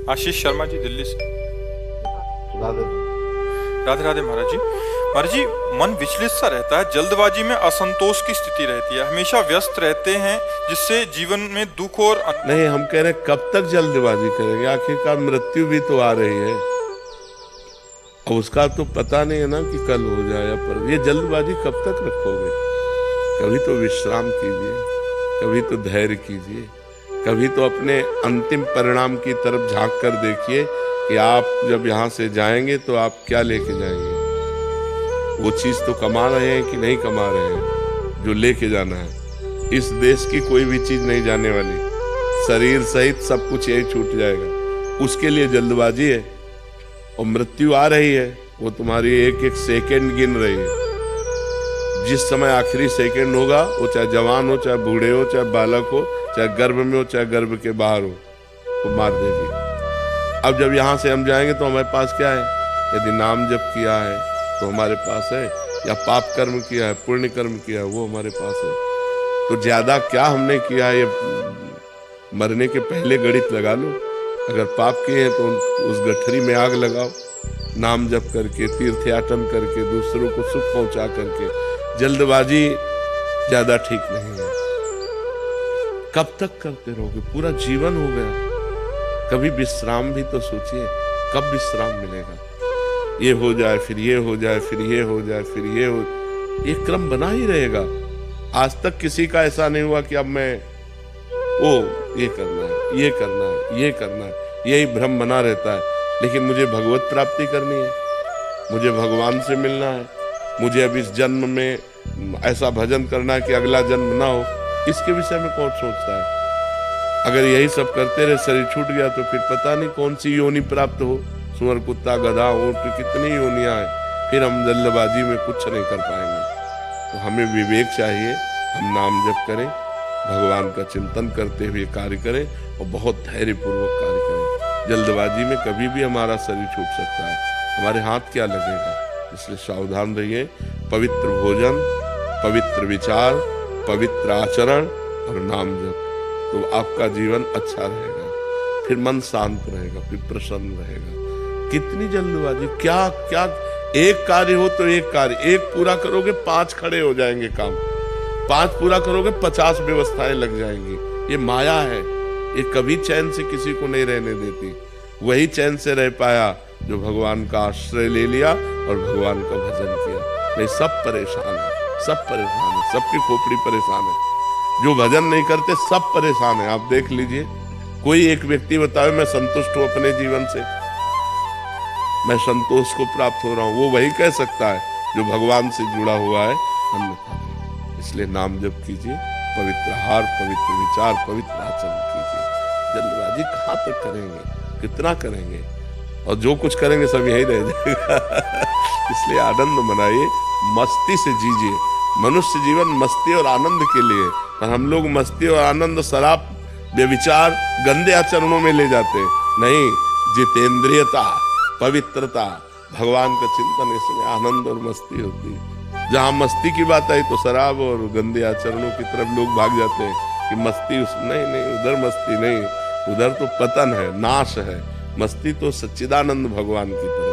आशीष शर्मा जी, दिल्ली से। राधे राधे राधे महाराज जी। महाराज जी, मन विचलित सा रहता है, जल्दबाजी में असंतोष की स्थिति रहती है, हमेशा व्यस्त रहते हैं, जिससे जीवन में दुख और नहीं, हम कह रहे हैं कब तक जल्दबाजी करेंगे? आखिरकार मृत्यु भी तो आ रही है, अब उसका तो पता नहीं है ना कि कल हो जाए या पर। ये जल्दबाजी कब तक रखोगे? कभी तो विश्राम कीजिए, कभी तो धैर्य कीजिए, कभी तो अपने अंतिम परिणाम की तरफ झांक कर देखिए कि आप जब यहाँ से जाएंगे तो आप क्या लेके जाएंगे। वो चीज तो कमा रहे हैं कि नहीं कमा रहे हैं जो लेके जाना है। इस देश की कोई भी चीज नहीं जाने वाली, शरीर सहित सब कुछ यही छूट जाएगा। उसके लिए जल्दबाजी है, और मृत्यु आ रही है, वो तुम्हारी एक एक सेकंड गिन रही है। जिस समय आखिरी सेकंड होगा, वो चाहे जवान हो, चाहे बूढ़े हो, चाहे बालक हो, चाहे गर्भ में हो, चाहे गर्भ के बाहर हो, तो मार देगी। अब जब यहाँ से हम जाएंगे तो हमारे पास क्या है? यदि नाम जप किया है तो हमारे पास है, या पाप कर्म किया है, पुण्य कर्म किया है, वो हमारे पास है। तो ज्यादा क्या हमने किया है, ये मरने के पहले गणित लगा लो। अगर पाप किए हैं तो उस गठरी में आग लगाओ, नाम जप करके, तीर्थयाटन करके, दूसरों को सुख पहुंचा करके। जल्दबाजी ज्यादा ठीक नहीं है। कब तक करते रहोगे? पूरा जीवन हो गया, कभी विश्राम भी तो सोचिए, कब विश्राम मिलेगा? ये हो जाए, फिर ये हो जाए, फिर ये हो जाए, फिर ये हो, ये क्रम बना ही रहेगा। आज तक किसी का ऐसा नहीं हुआ कि अब मैं ये करना है, ये करना है, ये करना है, यही भ्रम बना रहता है। लेकिन मुझे भगवत प्राप्ति करनी है, मुझे भगवान से मिलना है, मुझे अब इस जन्म में ऐसा भजन करना है कि अगला जन्म ना हो। इसके विषय में कौन सोचता है? अगर यही सब करते रहे, शरीर छूट गया तो फिर पता नहीं कौन सी योनि प्राप्त हो। सुअर, कुत्ता, गधा, ऊंट, कितनी योनियां हैं। फिर हम जल्दबाजी में कुछ नहीं कर पाएंगे। तो हमें विवेक चाहिए, हम नाम जप करें, भगवान का चिंतन करते हुए कार्य करें, और बहुत धैर्यपूर्वक कार्य करें। जल्दबाजी में कभी भी हमारा शरीर छूट सकता है, हमारे हाथ क्या लगेगा। इसलिए सावधान रहिए। पवित्र भोजन, पवित्र विचार, पवित्र आचरण और नाम जप, तो आपका जीवन अच्छा रहेगा, फिर मन शांत रहेगा, फिर प्रसन्न रहेगा। कितनी जल्दबाजी, क्या क्या, एक कार्य हो तो एक कार्य, एक पूरा करोगे 5 खड़े हो जाएंगे काम, 5 पूरा करोगे 50 व्यवस्थाएं लग जाएंगी। ये माया है, ये कभी चैन से किसी को नहीं रहने देती। वही चैन से रह पाया जो भगवान का आश्रय ले लिया और भगवान का भजन किया। नहीं, सब परेशान है, सब परेशान है, सबकी खोपड़ी परेशान है। जो भजन नहीं करते सब परेशान है। आप देख लीजिए, कोई एक व्यक्ति बताए मैं संतुष्ट हूं अपने जीवन से, मैं संतोष को प्राप्त हो रहा हूं, वो वही कह सकता है जो भगवान से जुड़ा हुआ है, अन्यथा। इसलिए नाम जप कीजिए, पवित्र आहार, पवित्र विचार, पवित्र आचरण कीजिए। जल्दबाजी कहाँ तक करेंगे, कितना करेंगे, और जो कुछ करेंगे सब यही रह जाएगा। इसलिए आनंद मनाइए, मस्ती से जीजिए। मनुष्य जीवन मस्ती और आनंद के लिए, और हम लोग मस्ती और आनंद शराब, व्यभिचार, गंदे आचरणों में ले जाते हैं। नहीं, जितेंद्रियता, पवित्रता, भगवान का चिंतन, इसमें आनंद और मस्ती होती है। जहाँ मस्ती की बात आई तो शराब और गंदे आचरणों की तरफ लोग भाग जाते हैं कि मस्ती नहीं, उधर मस्ती नहीं, उधर तो पतन है, नाश है। मस्ती तो सच्चिदानंद भगवान की तरफ।